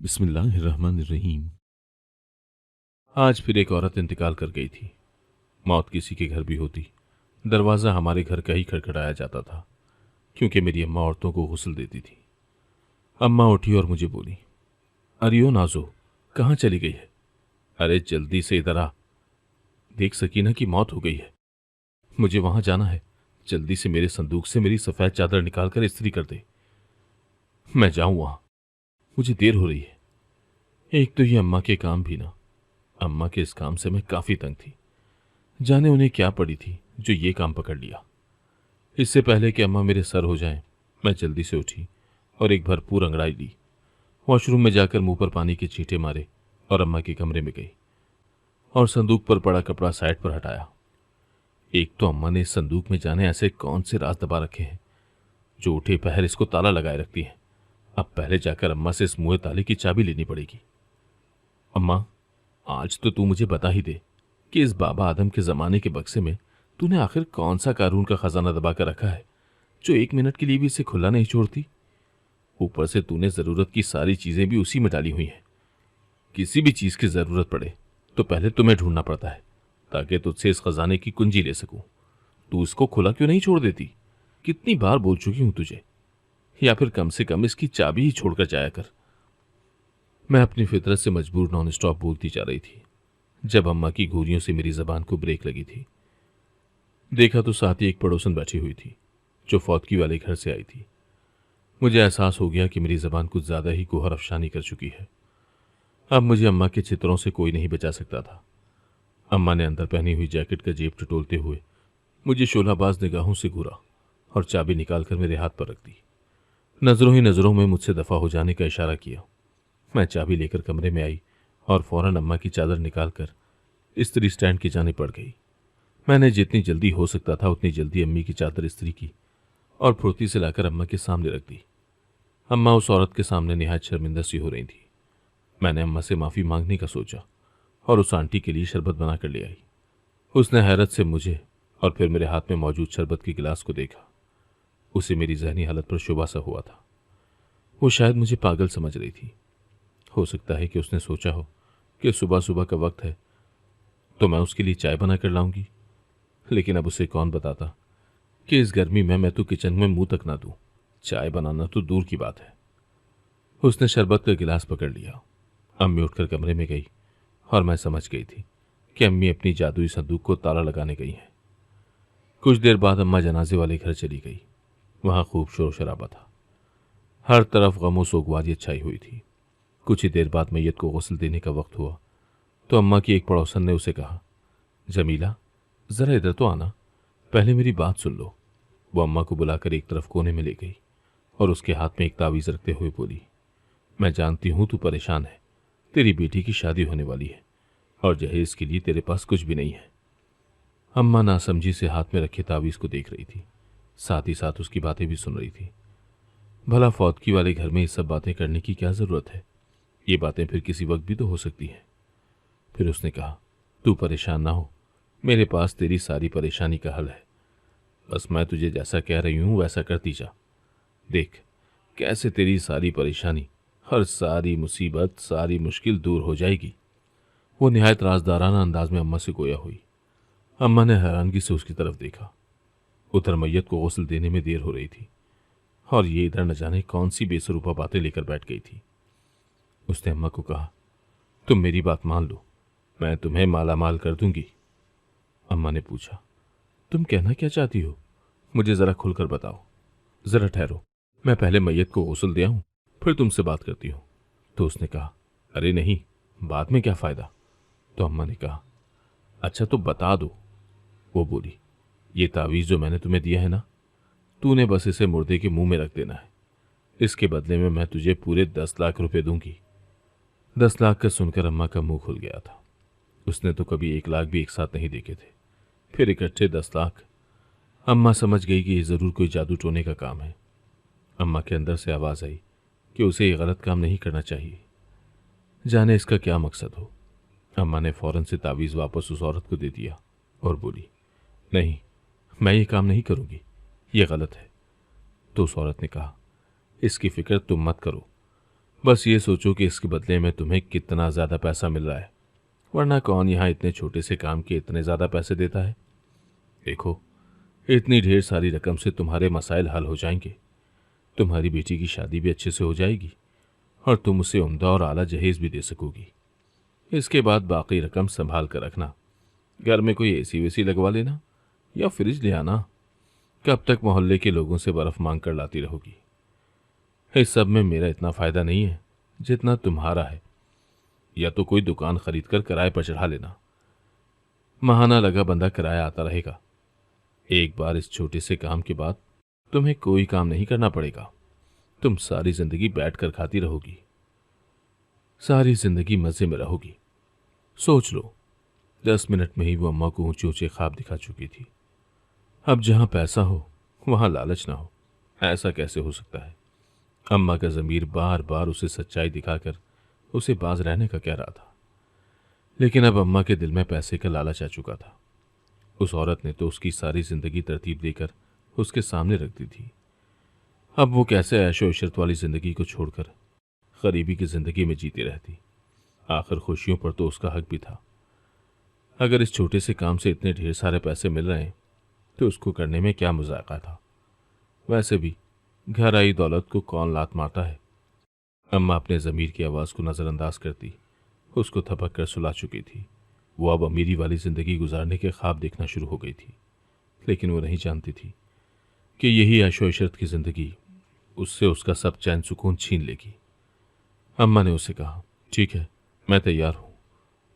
बिस्मिल्लाहिर्रहमानिर्रहीम। आज फिर एक औरत इंतकाल कर गई थी। मौत किसी के घर भी होती, दरवाज़ा हमारे घर का ही खड़खड़ाया जाता था, क्योंकि मेरी अम्मा औरतों को गुस्ल देती थी। अम्मा उठी और मुझे बोली, अरियो नाजो, कहाँ चली गई है? अरे जल्दी से इधर आ, देख सकीना की मौत हो गई है। मुझे वहां जाना है। जल्दी से मेरे संदूक से मेरी सफ़ेद चादर निकाल कर इस्त्री कर दे। मैं जाऊं वहां, मुझे देर हो रही है। एक तो ये अम्मा के काम भी ना, अम्मा के इस काम से मैं काफ़ी तंग थी। जाने उन्हें क्या पड़ी थी जो ये काम पकड़ लिया। इससे पहले कि अम्मा मेरे सर हो जाएं, मैं जल्दी से उठी और एक भरपूर अंगड़ाई ली। वॉशरूम में जाकर मुंह पर पानी के छींटे मारे और अम्मा के कमरे में गई और संदूक पर पड़ा कपड़ा साइड पर हटाया। एक तो अम्मा ने इस संदूक में जाने ऐसे कौन से राज दबा रखे हैं जो उठे पहर इसको ताला लगाए रखती हैं। अब पहले जाकर अम्मा से इस मुँह ताले की चाबी लेनी पड़ेगी। अम्मा, आज तो तू मुझे बता ही दे कि इस बाबा आदम के जमाने के बक्से में तूने आखिर कौन सा कानून का खजाना दबा कर रखा है जो एक मिनट के लिए भी इसे खुला नहीं छोड़ती। ऊपर से तूने जरूरत की सारी चीजें भी उसी में डाली हुई हैं। किसी भी चीज की जरूरत पड़े तो पहले तुम्हें ढूंढना पड़ता है ताकि तुझसे इस खजाने की कुंजी ले सकूं। तू इसको खुला क्यों नहीं छोड़ देती? कितनी बार बोल चुकी हूं तुझे, या फिर कम से कम इसकी चाबी ही छोड़कर जाया कर। मैं अपनी फितरत से मजबूर नॉन स्टॉप बोलती जा रही थी जब अम्मा की घूरियों से मेरी जबान को ब्रेक लगी थी। देखा तो साथ ही एक पड़ोसन बैठी हुई थी जो फौतगी वाले घर से आई थी। मुझे एहसास हो गया कि मेरी जबान कुछ ज्यादा ही गोहर अफशानी कर चुकी है। अब मुझे अम्मा के चित्रों से कोई नहीं बचा सकता था। अम्मा ने अंदर पहनी हुई जैकेट का जेब टटोलते हुए मुझे शोलाबाज निगाहों से घूरा और चाबी निकालकर मेरे हाथ पर रख दी। नजरों ही नजरों में मुझसे दफा हो जाने का इशारा किया। मैं चाबी लेकर कमरे में आई और फौरन अम्मा की चादर निकालकर इस्त्री स्टैंड की जाने पड़ गई। मैंने जितनी जल्दी हो सकता था उतनी जल्दी अम्मी की चादर इस्त्री की और फुर्ती से लाकर अम्मा के सामने रख दी। अम्मा उस औरत के सामने निहायत शर्मिंदा सी हो रही थी। मैंने अम्मा से माफ़ी मांगने का सोचा और उस आंटी के लिए शरबत बनाकर ले आई। उसने हैरत से मुझे और फिर मेरे हाथ में मौजूद शरबत के गिलास को देखा। उसे मेरी जहनी हालत पर शुबा सा हुआ था। वो शायद मुझे पागल समझ रही थी। हो सकता है कि उसने सोचा हो कि सुबह सुबह का वक्त है तो मैं उसके लिए चाय बना कर लाऊंगी, लेकिन अब उसे कौन बताता कि इस गर्मी में मैं तो किचन में मुंह तक ना दूं, चाय बनाना तो दूर की बात है। उसने शरबत का गिलास पकड़ लिया। अम्मी उठकर कमरे में गई और मैं समझ गई थी कि अम्मी अपनी जादुई संदूक को ताला लगाने गई हैं। कुछ देर बाद अम्मा जनाजे वाले घर चली गई। वहां खूब शोर शराबा था। हर तरफ गमो सोगवारियत छाई हुई थी। कुछ ही देर बाद मैयत को गुस्ल देने का वक्त हुआ तो अम्मा की एक पड़ोसन ने उसे कहा, जमीला, जरा इधर तो आना, पहले मेरी बात सुन लो। वो अम्मा को बुलाकर एक तरफ कोने में ले गई और उसके हाथ में एक तावीज रखते हुए बोली, मैं जानती हूं तू परेशान है। तेरी बेटी की शादी होने वाली है और जहेज के लिए तेरे पास कुछ भी नहीं है। अम्मा नासमझी से हाथ में रखे तावीज को देख रही थी, साथ ही साथ उसकी बातें भी सुन रही थी। भला फौतगी वाले घर में ये सब बातें करने की क्या जरूरत है? ये बातें फिर किसी वक्त भी तो हो सकती हैं। फिर उसने कहा, तू परेशान ना हो, मेरे पास तेरी सारी परेशानी का हल है। बस मैं तुझे जैसा कह रही हूं वैसा करती जा। देख कैसे तेरी सारी परेशानी, हर सारी मुसीबत, सारी मुश्किल दूर हो जाएगी। वो निहायत राजदाराना अंदाज में अम्मा से गोया हुई। अम्मा ने हैरानगी से उसकी तरफ देखा। उधर मैयत को गुस्ल देने में देर हो रही थी और ये इधर न जाने कौन सी बेसरूपा बातें लेकर बैठ गई थी। उसने अम्मा को कहा, तुम मेरी बात मान लो, मैं तुम्हें माला माल कर दूंगी। अम्मा ने पूछा, तुम कहना क्या चाहती हो? मुझे जरा खुलकर बताओ। जरा ठहरो, मैं पहले मैयत को गुस्ल दे आऊं, फिर तुमसे बात करती हूं। तो उसने कहा, अरे नहीं, बाद में क्या फायदा? तो अम्मा ने कहा, अच्छा तो बता दो। वो बोली, ये तावीज जो मैंने तुम्हें दिया है ना, तूने बस इसे मुर्दे के मुंह में रख देना है। इसके बदले में मैं तुझे पूरे 10 लाख रुपए दूंगी। 10 लाख का सुनकर अम्मा का मुंह खुल गया था। उसने तो कभी 1 लाख भी एक साथ नहीं देखे थे, फिर इकट्ठे 10 लाख। अम्मा समझ गई कि ये जरूर कोई जादू टोने का काम है। अम्मा के अंदर से आवाज आई कि उसे ये गलत काम नहीं करना चाहिए, जाने इसका क्या मकसद हो। अम्मा ने फौरन से तावीज वापस उस औरत को दे दिया और बोली, नहीं, मैं ये काम नहीं करूंगी, ये गलत है। तो उस औरत ने कहा, इसकी फिक्र तुम मत करो, बस ये सोचो कि इसके बदले में तुम्हें कितना ज़्यादा पैसा मिल रहा है, वरना कौन यहाँ इतने छोटे से काम के इतने ज़्यादा पैसे देता है। देखो, इतनी ढेर सारी रकम से तुम्हारे मसाइल हल हो जाएंगे, तुम्हारी बेटी की शादी भी अच्छे से हो जाएगी और तुम उसे उम्दा और आला जहेज भी दे सकोगी। इसके बाद बाकी रकम संभाल कर रखना। घर में कोई एसी वेसी लगवा लेना या फ्रिज ले आना। कब तक मोहल्ले के लोगों से बर्फ मांग कर लाती रहोगी। इस सब में मेरा इतना फ़ायदा नहीं है जितना तुम्हारा है। या तो कोई दुकान खरीद कर किराए पर चढ़ा लेना, महाना लगा बंदा किराया आता रहेगा। एक बार इस छोटे से काम के बाद तुम्हें कोई काम नहीं करना पड़ेगा। तुम सारी जिंदगी बैठ कर खाती रहोगी, सारी जिंदगी मजे में रहोगी। सोच लो, 10 मिनट में ही वो अम्मा को ऊंचे ऊंचे ख्वाब दिखा चुकी थी। अब जहां पैसा हो वहां लालच ना हो, ऐसा कैसे हो सकता है। अम्मा का ज़मीर बार बार उसे सच्चाई दिखाकर उसे बाज रहने का कह रहा था, लेकिन अब अम्मा के दिल में पैसे का लालच आ चुका था। उस औरत ने तो उसकी सारी जिंदगी तरतीब देकर उसके सामने रख दी थी। अब वो कैसे ऐशो इशरत वाली जिंदगी को छोड़कर गरीबी की जिंदगी में जीती रहती। आखिर खुशियों पर तो उसका हक भी था। अगर इस छोटे से काम से इतने ढेर सारे पैसे मिल रहे हैं तो उसको करने में क्या मजाका था। वैसे भी घर आई दौलत को कौन लात मारता है। अम्मा अपने ज़मीर की आवाज़ को नज़रअंदाज करती उसको थपक कर सुला चुकी थी। वो अब अमीरी वाली ज़िंदगी गुजारने के ख्वाब देखना शुरू हो गई थी, लेकिन वो नहीं जानती थी कि यही ऐशो इशरत की ज़िंदगी उससे उसका सब चैन सुकून छीन लेगी। अम्मा ने उसे कहा, ठीक है, मैं तैयार हूँ।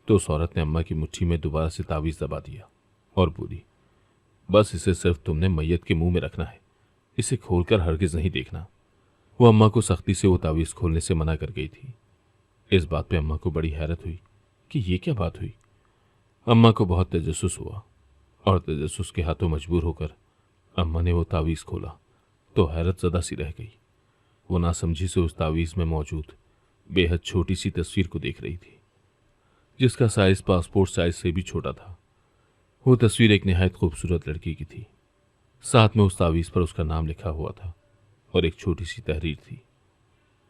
तो उस औरत ने अम्मा की मुट्ठी में दोबारा से तावीज़ दबा दिया और बोली, बस इसे सिर्फ तुमने मैयत के मुंह में रखना है, इसे खोलकर हरगिज नहीं देखना। वो अम्मा को सख्ती से वो तावीज़ खोलने से मना कर गई थी। इस बात पे अम्मा को बड़ी हैरत हुई कि ये क्या बात हुई। अम्मा को बहुत तजस्सुस हुआ और तजस्सुस के हाथों मजबूर होकर अम्मा ने वो तावीज़ खोला तो हैरत ज़दा सी रह गई। वो नासमझी से उस तावीज़ में मौजूद बेहद छोटी सी तस्वीर को देख रही थी, जिसका साइज पासपोर्ट साइज से भी छोटा था। वो तस्वीर एक निहायत खूबसूरत लड़की की थी। साथ में उस तावीज़ पर उसका नाम लिखा हुआ था और एक छोटी सी तहरीर थी।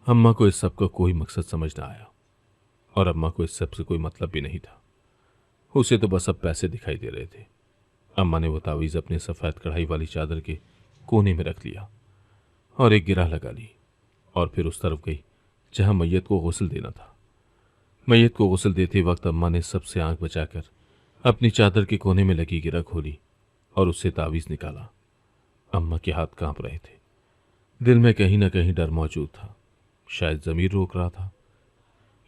अम्मा को इस सब का कोई मकसद समझ ना आया और अम्मा को इस सब से कोई मतलब भी नहीं था। उसे तो बस अब पैसे दिखाई दे रहे थे। अम्मा ने वो तावीज़ अपने सफ़ेद कढ़ाई वाली चादर के कोने में रख लिया और एक गिरह लगा ली और फिर उस तरफ गई जहां मैयत को गुस्ल देना था। मैयत को गुस्ल देते वक्त अम्मा ने सबसे आंख बचाकर अपनी चादर के कोने में लगी गिरह खोली और उससे तावीज़ निकाला। अम्मा के हाथ कांप रहे थे। दिल में कहीं ना कहीं डर मौजूद था। शायद ज़मीर रोक रहा था,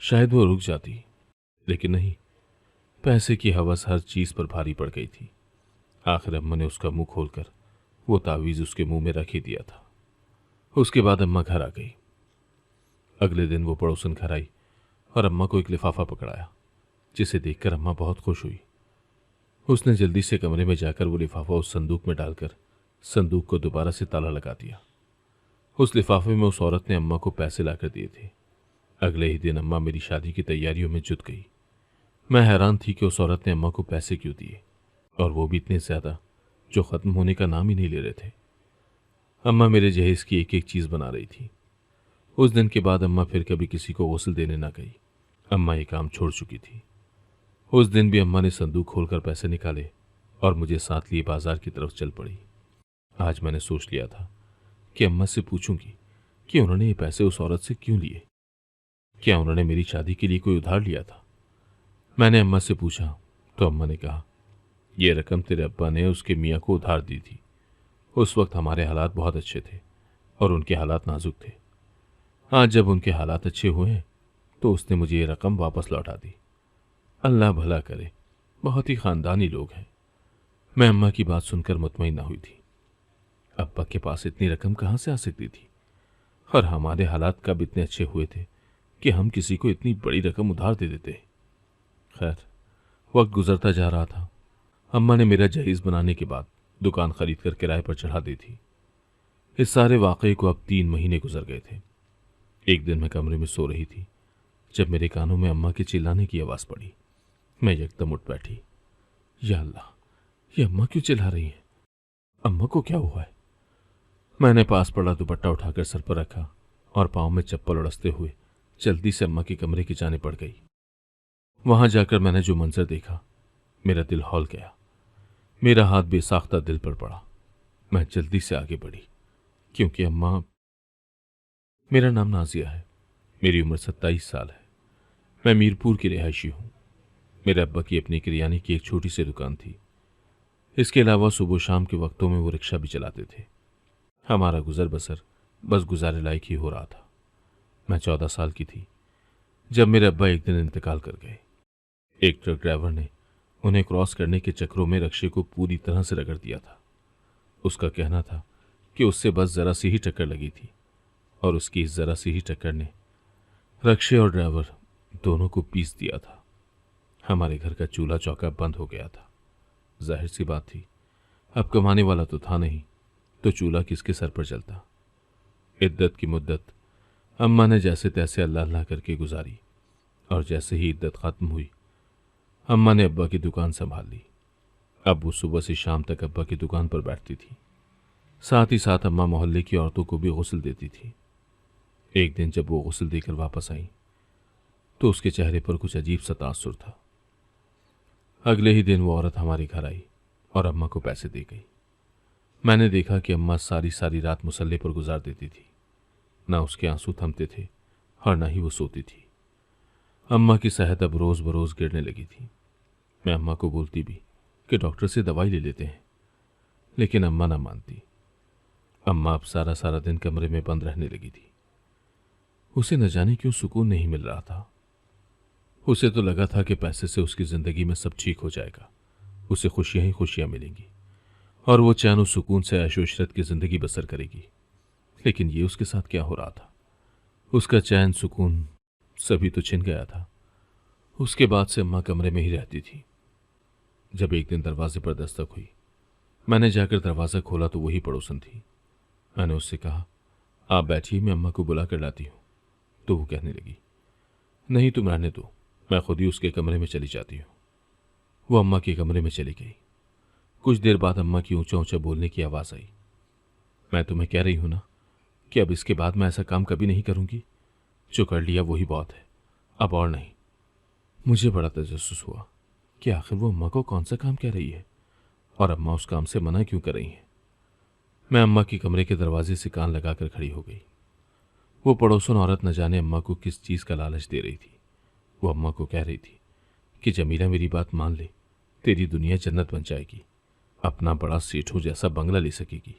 शायद वो रुक जाती, लेकिन नहीं। पैसे की हवस हर चीज़ पर भारी पड़ गई थी। आखिर अम्मा ने उसका मुंह खोलकर वो तावीज़ उसके मुंह में रख ही दिया था। उसके बाद अम्मा घर आ गई। अगले दिन वो पड़ोसन घर आई और अम्मा को एक लिफाफा पकड़ाया, जिसे देखकर अम्मा बहुत खुश हुई। उसने जल्दी से कमरे में जाकर वो लिफाफा उस संदूक में डालकर संदूक को दोबारा से ताला लगा दिया। उस लिफाफे में उस औरत ने अम्मा को पैसे लाकर दिए थे। अगले ही दिन अम्मा मेरी शादी की तैयारियों में जुट गई। मैं हैरान थी कि उस औरत ने अम्मा को पैसे क्यों दिए, और वो भी इतने ज़्यादा जो ख़त्म होने का नाम ही नहीं ले रहे थे। अम्मा मेरे जहेज़ की एक एक चीज़ बना रही थी। उस दिन के बाद अम्मा फिर कभी किसी को गुस्ल देने ना गई। अम्मा ये काम छोड़ चुकी थी। उस दिन भी अम्मा ने संदूक खोलकर पैसे निकाले और मुझे साथ लिए बाजार की तरफ चल पड़ी। आज मैंने सोच लिया था कि अम्मा से पूछूंगी कि उन्होंने ये पैसे उस औरत से क्यों लिए। क्या उन्होंने मेरी शादी के लिए कोई उधार लिया था? मैंने अम्मा से पूछा तो अम्मा ने कहा, यह रकम तेरे अब्बा ने उसके मियाँ को उधार दी थी। उस वक्त हमारे हालात बहुत अच्छे थे और उनके हालात नाजुक थे। आज जब उनके हालात अच्छे हुए तो उसने मुझे ये रकम वापस लौटा दी। अल्लाह भला करे, बहुत ही ख़ानदानी लोग हैं। मैं अम्मा की बात सुनकर मुतमईन ना हुई थी। अब्बा के पास इतनी रकम कहाँ से आ सकती थी, और हमारे हालात कब इतने अच्छे हुए थे कि हम किसी को इतनी बड़ी रकम उधार दे देते। खैर, वक्त गुजरता जा रहा था। अम्मा ने मेरा जहेज़ बनाने के बाद दुकान खरीद कर किराए पर चढ़ा दी थी। इस सारे वाक़ये को अब 3 महीने गुजर गए थे। एक दिन मैं कमरे में सो रही थी जब मेरे कानों में अम्मा के चिल्लाने की आवाज़ पड़ी। मैं यकदम उठ बैठी। या अल्लाह, ये अम्मा क्यों चिल्ला रही हैं? अम्मा को क्या हुआ है? मैंने पास पड़ा दुपट्टा उठाकर सर पर रखा और पाँव में चप्पल उड़सते हुए जल्दी से अम्मा के कमरे की जाने पड़ गई। वहां जाकर मैंने जो मंजर देखा, मेरा दिल हौल गया। मेरा हाथ बेसाख्ता दिल पर पड़ा। मैं जल्दी से आगे बढ़ी, क्योंकि अम्मा। मेरा नाम नाजिया है। मेरी उम्र 27 साल है। मैं मीरपुर की रिहायशी हूं। मेरे अब्बा की अपनी किरियाने की एक छोटी सी दुकान थी। इसके अलावा सुबह शाम के वक्तों में वो रिक्शा भी चलाते थे। हमारा गुजर बसर बस गुजारे लायक ही हो रहा था। मैं 14 साल की थी जब मेरे अब्बा एक दिन इंतकाल कर गए। एक ट्रक ड्राइवर ने उन्हें क्रॉस करने के चक्रों में रक्शे को पूरी तरह से रगड़ दिया था। उसका कहना था कि उससे बस जरा सी ही टक्कर लगी थी, और उसकी इस जरा सी ही टक्कर ने रक्शे और ड्राइवर दोनों को पीस दिया था। हमारे घर का चूल्हा चौका बंद हो गया था। जाहिर सी बात थी, अब कमाने वाला तो था नहीं, तो चूल्हा किसके सर पर चलता। इद्दत की मुद्दत अम्मा ने जैसे तैसे अल्लाह अल्लाह करके गुजारी, और जैसे ही इद्दत खत्म हुई, अम्मा ने अब्बा की दुकान संभाल ली। अब वो सुबह से शाम तक अब्बा की दुकान पर बैठती थी। साथ ही साथ अम्मा मोहल्ले की औरतों को भी गुस्ल देती थी। एक दिन जब वो गुस्ल देकर वापस आई, तो उसके चेहरे पर कुछ अजीब सा तासुर था। अगले ही दिन वो औरत हमारे घर आई और अम्मा को पैसे दे गई। मैंने देखा कि अम्मा सारी सारी रात मुसल्ले पर गुजार देती थी। ना उसके आंसू थमते थे और ना ही वो सोती थी। अम्मा की सेहत अब रोज बरोज गिरने लगी थी। मैं अम्मा को बोलती भी कि डॉक्टर से दवाई ले लेते हैं, लेकिन अम्मा ना मानती। अम्मा अब सारा सारा दिन कमरे में बंद रहने लगी थी। उसे न जाने क्यों सुकून नहीं मिल रहा था। उसे तो लगा था कि पैसे से उसकी जिंदगी में सब ठीक हो जाएगा, उसे खुशियां ही खुशियां मिलेंगी और वो चैन और सुकून से ऐशो इशरत की जिंदगी बसर करेगी। लेकिन ये उसके साथ क्या हो रहा था? उसका चैन सुकून सभी तो छिन गया था। उसके बाद से अम्मा कमरे में ही रहती थी। जब एक दिन दरवाजे पर दस्तक हुई, मैंने जाकर दरवाज़ा खोला तो वही पड़ोसन थी। मैंने उससे कहा, आप बैठिए, मैं अम्मा को बुला कर लाती हूँ। तो वो कहने लगी, नहीं तुम रहने दो, मैं खुद ही उसके कमरे में चली जाती हूँ। वो अम्मा के कमरे में चली गई। कुछ देर बाद अम्मा की ऊंचा ऊंचा बोलने की आवाज़ आई, मैं तुम्हें कह रही हूँ ना कि अब इसके बाद मैं ऐसा काम कभी नहीं करूँगी। जो कर लिया वही बहुत है, अब और नहीं। मुझे बड़ा तजस्सुस हुआ कि आखिर वो अम्मा को कौन सा काम कह रही है और अम्मा उस काम से मना क्यों कर रही हैं। मैं अम्मा के कमरे के दरवाजे से कान लगाकर खड़ी हो गई। वो पड़ोसन औरत न जाने अम्मा को किस चीज़ का लालच दे रही थी। वो अम्मा को कह रही थी कि जमीला मेरी बात मान ले, तेरी दुनिया जन्नत बन जाएगी, अपना बड़ा सेठों जैसा बंगला ले सकेगी,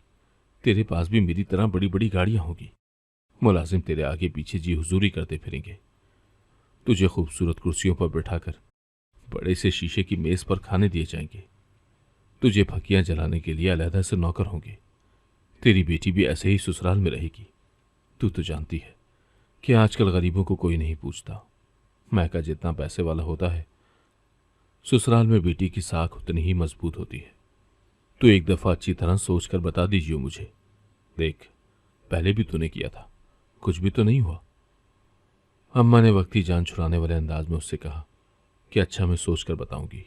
तेरे पास भी मेरी तरह बड़ी बड़ी गाड़ियां होगी, मुलाजिम तेरे आगे पीछे जी हुजूरी करते फिरेंगे, तुझे खूबसूरत कुर्सियों पर बैठाकर बड़े से शीशे की मेज पर खाने दिए जाएंगे, तुझे फकियां जलाने के लिए अलहदा से नौकर होंगे, तेरी बेटी भी ऐसे ही ससुराल में रहेगी। तू तो जानती है कि आजकल गरीबों को कोई नहीं पूछता। मैका जितना पैसे वाला होता है, ससुराल में बेटी की साख उतनी ही मजबूत होती है। तो एक दफा अच्छी तरह सोचकर बता दीजिए मुझे। देख, पहले भी तूने किया था, कुछ भी तो नहीं हुआ। अम्मा ने वक्ती जान छुड़ाने वाले अंदाज में उससे कहा कि अच्छा, मैं सोच कर बताऊंगी।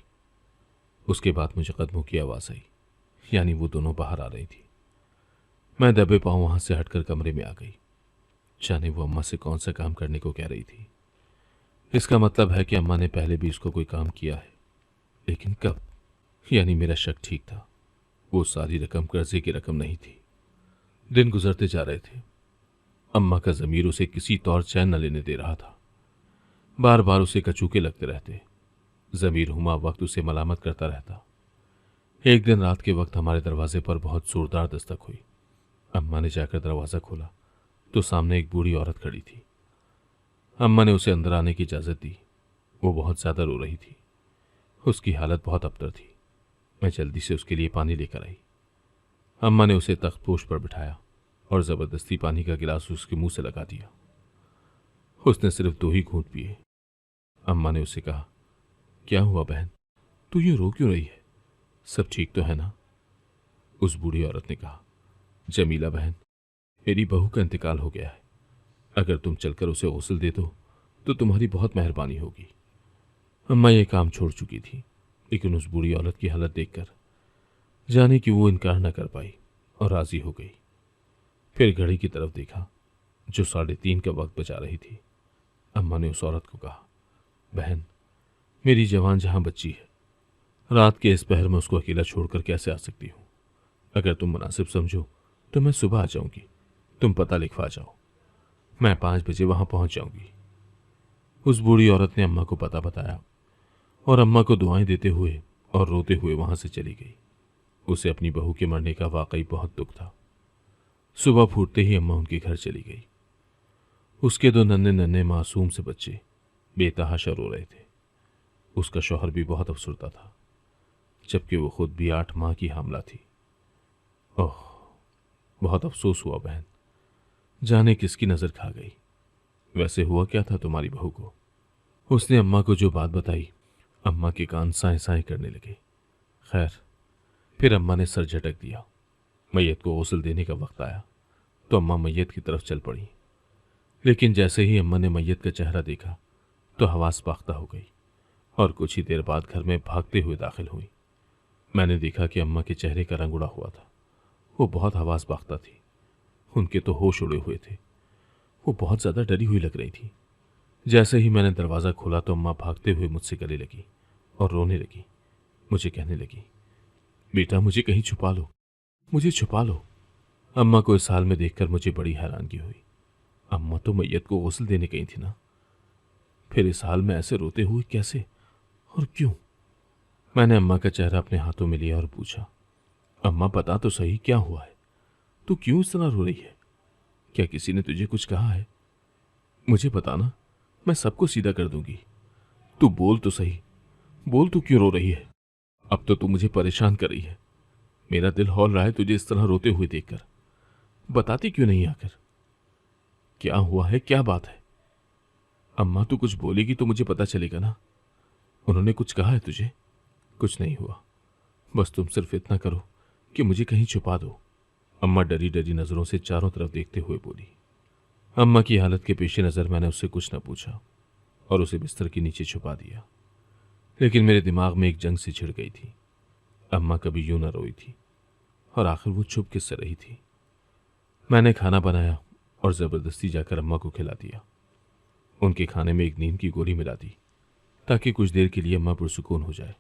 उसके बाद मुझे कदमों की आवाज़ आई, यानी वो दोनों बाहर आ रही थी। मैं दबे पांव वहां से हटकर कमरे में आ गई। जाने वो अम्मा से कौन सा काम करने को कह रही थी। इसका मतलब है कि अम्मा ने पहले भी इसको कोई काम किया है, लेकिन कब? यानी मेरा शक ठीक था, वो सारी रकम कर्जे की रकम नहीं थी। दिन गुजरते जा रहे थे। अम्मा का ज़मीर उसे किसी तौर चैन न लेने दे रहा था। बार बार उसे कचूके लगते रहते। ज़मीर हुमा वक्त उसे मलामत करता रहता। एक दिन रात के वक्त हमारे दरवाजे पर बहुत जोरदार दस्तक हुई। अम्मा ने जाकर दरवाज़ा खोला तो सामने एक बूढ़ी औरत खड़ी थी। अम्मा ने उसे अंदर आने की इजाज़त दी। वो बहुत ज़्यादा रो रही थी। उसकी हालत बहुत अबतर थी। मैं जल्दी से उसके लिए पानी लेकर आई। अम्मा ने उसे तख्तपोश पर बिठाया और ज़बरदस्ती पानी का गिलास उसके मुंह से लगा दिया। उसने सिर्फ 2 ही घूंट पिए। अम्मा ने उसे कहा, क्या हुआ बहन, तू यूं रो क्यों रही है? सब ठीक तो है ना? उस बूढ़ी औरत ने कहा, जमीला बहन, मेरी बहू का इंतकाल हो गया है। अगर तुम चलकर उसे गुस्ल दे दो तो तुम्हारी बहुत मेहरबानी होगी। अम्मा ये काम छोड़ चुकी थी, लेकिन उस बूढ़ी औरत की हालत देखकर जाने कि वो इनकार न कर पाई और राजी हो गई। फिर घड़ी की तरफ देखा जो 3:30 का वक्त बचा रही थी। अम्मा ने उस औरत को कहा, बहन, मेरी जवान जहां बच्ची है, रात के इस पहर में उसको अकेला छोड़कर कैसे आ सकती हूँ? अगर तुम मुनासिब समझो तो मैं सुबह आ जाऊंगी। तुम पता लिखवा जाओ, मैं 5 बजे वहां पहुंच जाऊंगी। उस बूढ़ी औरत ने अम्मा को पता बताया और अम्मा को दुआएं देते हुए और रोते हुए वहां से चली गई। उसे अपनी बहू के मरने का वाकई बहुत दुख था। सुबह फूटते ही अम्मा उनके घर चली गई। उसके 2 नन्हे नन्हे मासूम से बच्चे बेतहाशा रो रहे थे। उसका शौहर भी बहुत अफसरदा था, जबकि वो खुद भी 8 माह की हामला थी। ओह, बहुत अफसोस हुआ बहन, जाने किसकी नजर खा गई। वैसे हुआ क्या था तुम्हारी बहू को? उसने अम्मा को जो बात बताई, अम्मा के कान साए साए करने लगे। खैर, फिर अम्मा ने सर झटक दिया। मैयत को गुस्ल देने का वक्त आया तो अम्मा मैयत की तरफ चल पड़ी। लेकिन जैसे ही अम्मा ने मैयत का चेहरा देखा तो हवास बाख्ता हो गई और कुछ ही देर बाद घर में भागते हुए दाखिल हुई। मैंने देखा कि अम्मा के चेहरे का रंग उड़ा हुआ था। वो बहुत हवास बाख्ता थी। उनके तो होश उड़े हुए थे। वो बहुत ज़्यादा डरी हुई लग रही थी। जैसे ही मैंने दरवाज़ा खोला तो अम्मा भागते हुए मुझसे गले लगी और रोने लगी। मुझे कहने लगी, बेटा मुझे कहीं छुपा लो, मुझे छुपा लो। अम्मा को इस हाल में देखकर मुझे बड़ी हैरानगी हुई। अम्मा तो मैयत को गुस्ल देने गई थी ना, फिर इस हाल में ऐसे रोते हुए कैसे और क्यों? मैंने अम्मा का चेहरा अपने हाथों में लिया और पूछा, अम्मा बता तो सही, क्या हुआ है? तू क्यों इस तरह रो रही है? क्या किसी ने तुझे कुछ कहा है? मुझे बताना, मैं सबको सीधा कर दूंगी। तू बोल तो सही, बोल तू क्यों रो रही है? अब तो तू मुझे परेशान कर रही है। मेरा दिल हौल रहा है तुझे इस तरह रोते हुए देखकर। बताती क्यों नहीं आकर? क्या हुआ है, क्या बात है? अम्मा तू कुछ बोलेगी तो मुझे पता चलेगा ना। उन्होंने कुछ कहा है तुझे? कुछ नहीं हुआ, बस तुम सिर्फ इतना करो कि मुझे कहीं छुपा दो। अम्मा डरी डरी नजरों से चारों तरफ देखते हुए बोली। अम्मा की हालत के पेश नजर मैंने उससे कुछ न पूछा और उसे बिस्तर के नीचे छुपा दिया। लेकिन मेरे दिमाग में एक जंग सी छिड़ गई थी। अम्मा कभी यूं न रोई थी और आखिर वो चुप किससे रही थी? मैंने खाना बनाया और जबरदस्ती जाकर अम्मा को खिला दिया। उनके खाने में एक नींद की गोली मिला दी ताकि कुछ देर के लिए अम्मा पुरसुकून हो जाए।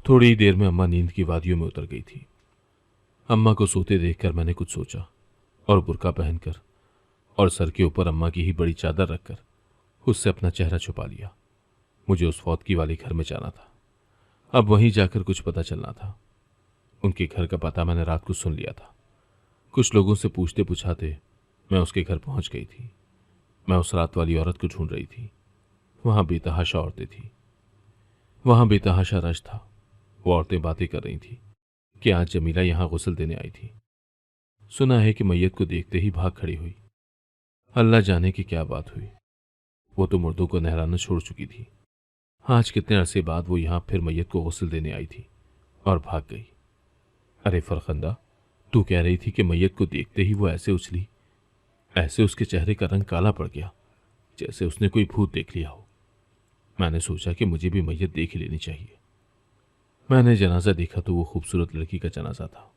थोड़ी ही देर में अम्मा नींद की वादियों में उतर गई थी। अम्मा को सोते देखकर मैंने कुछ सोचा और बुर्का पहनकर और सर के ऊपर अम्मा की ही बड़ी चादर रखकर उससे अपना चेहरा छुपा लिया। मुझे उस फौतकी वाले घर में जाना था। अब वहीं जाकर कुछ पता चलना था। उनके घर का पता मैंने रात को सुन लिया था। कुछ लोगों से पूछते पुछाते मैं उसके घर पहुंच गई थी। मैं उस रात वाली औरत को ढूंढ रही थी। वहां बेतहाशा औरतें थी, वहां बेतहाशा रश था। वो औरतें बातें कर रही थी कि आज जमीला यहां गुस्ल देने आई थी। सुना है कि मैयत को देखते ही भाग खड़ी हुई। अल्लाह जाने की क्या बात हुई। वो तो मुर्दों को नहलाना छोड़ चुकी थी। आज कितने अरसे बाद वो यहां फिर मैयत को गुस्ल देने आई थी और भाग गई। अरे फरखंदा, तू कह रही थी कि मैयत को देखते ही वो ऐसे उछली, ऐसे उसके चेहरे का रंग काला पड़ गया जैसे उसने कोई भूत देख लिया हो। मैंने सोचा कि मुझे भी मैयत देख ही लेनी चाहिए। मैंने जनाजा देखा तो वो खूबसूरत लड़की का जनाजा था।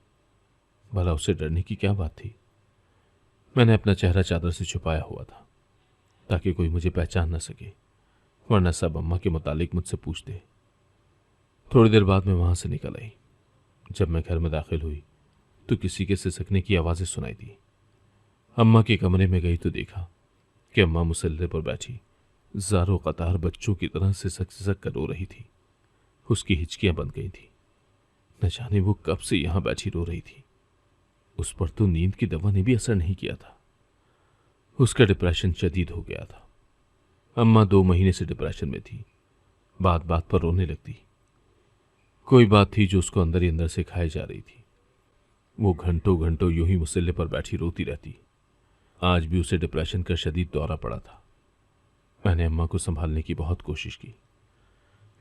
भला उससे डरने की क्या बात थी? मैंने अपना चेहरा चादर से छुपाया हुआ था ताकि कोई मुझे पहचान न सके, वरना सब अम्मा के मुतालिक मुझसे पूछते। थोड़ी देर बाद मैं वहां से निकल आई। जब मैं घर में दाखिल हुई तो किसी के सिसकने की आवाज़ें सुनाई दी। अम्मा के कमरे में गई तो देखा कि अम्मा मुसल्ले पर बैठी ज़ारो कतार बच्चों की तरह सिसक सिसक कर रो रही थी। उसकी हिचकियां बंद गई थी। न जाने वो कब से यहां बैठी रो रही थी। उस पर तो नींद की दवा ने भी असर नहीं किया था। उसका डिप्रेशन शदीद हो गया था। अम्मा 2 महीने से डिप्रेशन में थी। बात बात पर रोने लगती। कोई बात थी जो उसको अंदर ही अंदर से खाई जा रही थी। वो घंटों घंटों यूं ही मुसल्ले पर बैठी रोती रहती। आज भी उसे डिप्रेशन का शदीद दौरा पड़ा था। मैंने अम्मा को संभालने की बहुत कोशिश की,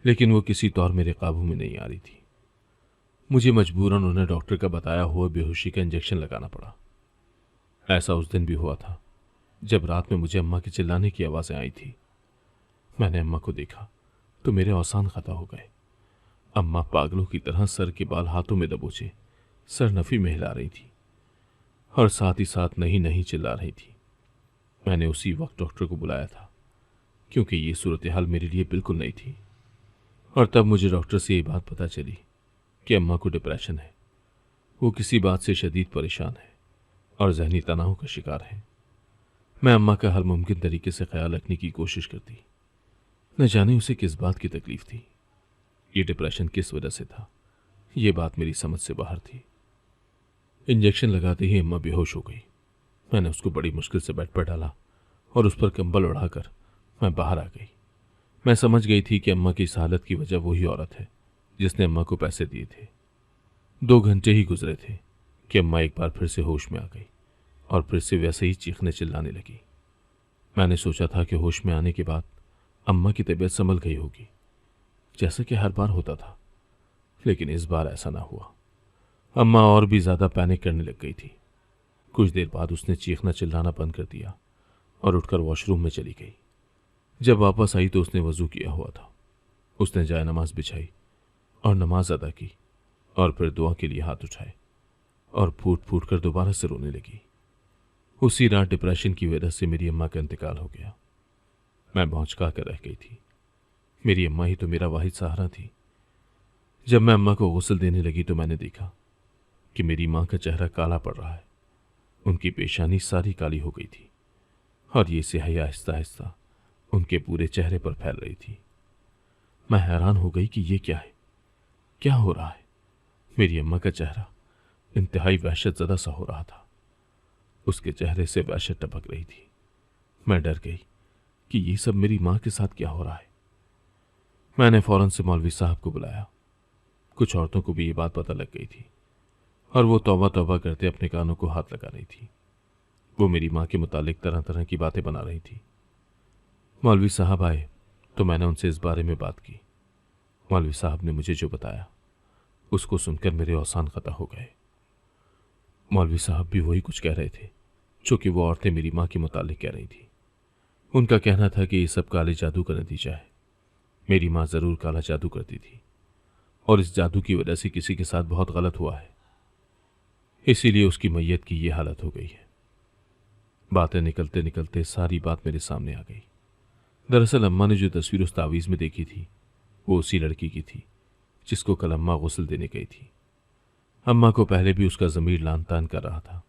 लेकिन वो किसी तौर मेरे काबू में नहीं आ रही थी। मुझे मजबूरन उन्हें डॉक्टर का बताया हुआ बेहोशी का इंजेक्शन लगाना पड़ा। ऐसा उस दिन भी हुआ था जब रात में मुझे अम्मा के चिल्लाने की आवाज़ें आई थी। मैंने अम्मा को देखा तो मेरे औसान खता हो गए। अम्मा पागलों की तरह सर के बाल हाथों में दबोचे सर नफी में हिला रही थी और साथ ही साथ नहीं नहीं चिल्ला रही थी। मैंने उसी वक्त डॉक्टर को बुलाया था क्योंकि ये सूरत हाल मेरे लिए बिल्कुल नई थी। और तब मुझे डॉक्टर से ये बात पता चली कि अम्मा को डिप्रेशन है। वो किसी बात से शदीद परेशान है और जहनी तनाव का शिकार है। मैं अम्मा का हर मुमकिन तरीके से ख्याल रखने की कोशिश करती। न जाने उसे किस बात की तकलीफ थी, ये डिप्रेशन किस वजह से था, ये बात मेरी समझ से बाहर थी। इंजेक्शन लगाते ही अम्मा बेहोश हो गई। मैंने उसको बड़ी मुश्किल से बेड पर डाला और उस पर कंबल उड़ाकर मैं बाहर आ गई। मैं समझ गई थी कि अम्मा की इस हालत की वजह वही औरत है जिसने अम्मा को पैसे दिए थे। 2 घंटे ही गुजरे थे कि अम्मा एक बार फिर से होश में आ गई और फिर से वैसे ही चीखने चिल्लाने लगी। मैंने सोचा था कि होश में आने के बाद अम्मा की तबीयत संभल गई होगी, जैसा कि हर बार होता था, लेकिन इस बार ऐसा ना हुआ। अम्मा और भी ज्यादा पैनिक करने लग गई थी। कुछ देर बाद उसने चीखना चिल्लाना बंद कर दिया और उठकर वॉशरूम में चली गई। जब वापस आई तो उसने वजू किया हुआ था। उसने जाए नमाज बिछाई और नमाज अदा की और फिर दुआ के लिए हाथ उठाए और फूट फूट कर दोबारा से रोने लगी। उसी रात डिप्रेशन की वजह से मेरी अम्मा का इंतकाल हो गया। मैं भौंचका कर रह गई थी। मेरी अम्मा ही तो मेरा वाहिद सहारा थी। जब मैं अम्मा को गुस्ल देने लगी तो मैंने देखा कि मेरी माँ का चेहरा काला पड़ रहा है। उनकी पेशानी सारी काली हो गई थी और ये स्याही आहिस्ता आहिस्ता उनके पूरे चेहरे पर फैल रही थी। मैं हैरान हो गई कि ये क्या है, क्या हो रहा है। मेरी अम्मा का चेहरा इंतहाई वहशत ज़दा सा हो रहा था। उसके चेहरे से वहशत टपक रही थी। मैं डर गई कि ये सब मेरी माँ के साथ क्या हो रहा है। मैंने फौरन से मौलवी साहब को बुलाया। कुछ औरतों को भी ये बात पता लग गई थी और वो तौबा तौबा करते अपने कानों को हाथ लगा रही थी। वो मेरी माँ के मुतालिक तरह तरह की बातें बना रही थी। मौलवी साहब आए तो मैंने उनसे इस बारे में बात की। मौलवी साहब ने मुझे जो बताया उसको सुनकर मेरे औसान खता हो गए। मौलवी साहब भी वही कुछ कह रहे थे जो कि वो औरतें मेरी माँ के मुतालिक कह रही थी। उनका कहना था कि ये सब काले जादू का नतीजा है। मेरी माँ जरूर काला जादू करती थी और इस जादू की वजह से किसी के साथ बहुत गलत हुआ है, इसीलिए उसकी मैयत की ये हालत हो गई है। बातें निकलते निकलते सारी बात मेरे सामने आ गई। दरअसल अम्मा ने जो तस्वीर उस तावीज़ में देखी थी वो उसी लड़की की थी जिसको कल अम्मा गुस्ल देने गई थी। अम्मा को पहले भी उसका ज़मीर लान तान कर रहा था।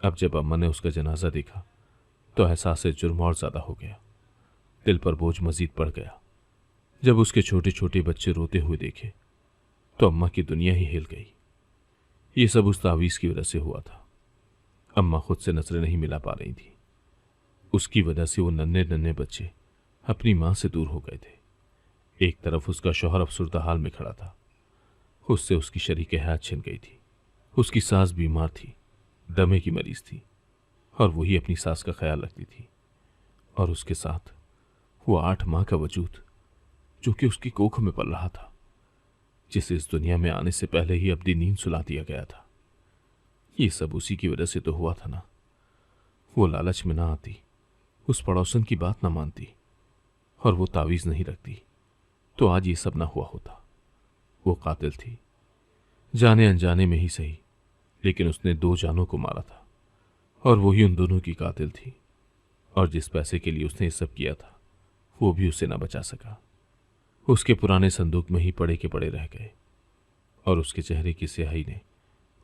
अब जब अम्मा ने उसका जनाजा देखा तो एहसास जुर्म और ज़्यादा हो गया। दिल पर बोझ मजीद बढ़ गया। जब उसके छोटे छोटे बच्चे रोते हुए देखे तो अम्मा की दुनिया ही हिल गई। ये सब उस तावीज़ की वजह से हुआ था। अम्मा खुद से नजरें नहीं मिला पा रही थी। उसकी वजह से वो नन्हे नन्हे बच्चे अपनी माँ से दूर हो गए थे। एक तरफ उसका शौहर अफसुर्दा हाल में खड़ा था। उससे उसकी शरीके हयात छिन गई थी। उसकी सास बीमार थी, दमे की मरीज थी और वही अपनी सास का ख्याल रखती थी। और उसके साथ वो 8 माह का वजूद जो कि उसकी कोख में पल रहा था, जिसे इस दुनिया में आने से पहले ही अब्दी नींद सुला दिया गया था। ये सब उसी की वजह से तो हुआ था ना। वो लालच में ना आती, उस पड़ोसन की बात ना मानती और वो तावीज़ नहीं रखती तो आज ये सब ना हुआ होता। वो कातिल थी, जाने अनजाने में ही सही, लेकिन उसने 2 जानों को मारा था और वही उन दोनों की कातिल थी। और जिस पैसे के लिए उसने ये सब किया था वो भी उसे ना बचा सका। उसके पुराने संदूक में ही पड़े के पड़े रह गए और उसके चेहरे की स्याही ने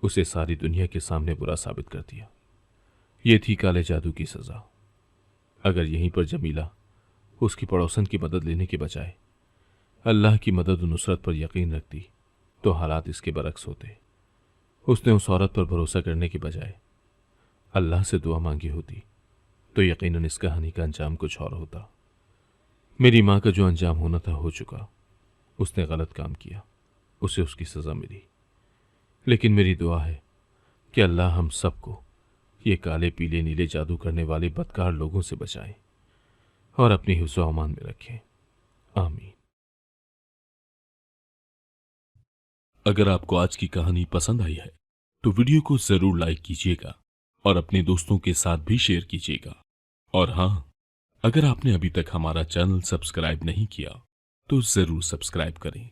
उसे सारी दुनिया के सामने बुरा साबित कर दिया। ये थी काले जादू की सजा। अगर यहीं पर जमीला उसकी पड़ोसन की मदद लेने के बजाय अल्लाह की मदद और नुसरत पर यकीन रखती तो हालात इसके बरक्स होते। उसने उस औरत पर भरोसा करने के बजाय अल्लाह से दुआ मांगी होती तो यकीनन इस कहानी का अंजाम कुछ और होता। मेरी माँ का जो अंजाम होना था हो चुका। उसने गलत काम किया, उसे उसकी सज़ा मिली। लेकिन मेरी दुआ है कि अल्लाह हम सबको ये काले पीले नीले जादू करने वाले बदकार लोगों से बचाए और अपनी हिफ्ज़-ओ अमान में रखें। आमीन। अगर आपको आज की कहानी पसंद आई है तो वीडियो को जरूर लाइक कीजिएगा और अपने दोस्तों के साथ भी शेयर कीजिएगा। और हाँ, अगर आपने अभी तक हमारा चैनल सब्सक्राइब नहीं किया तो जरूर सब्सक्राइब करें।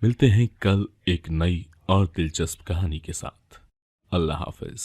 मिलते हैं कल एक नई और दिलचस्प कहानी के साथ। अल्लाह हाफिज।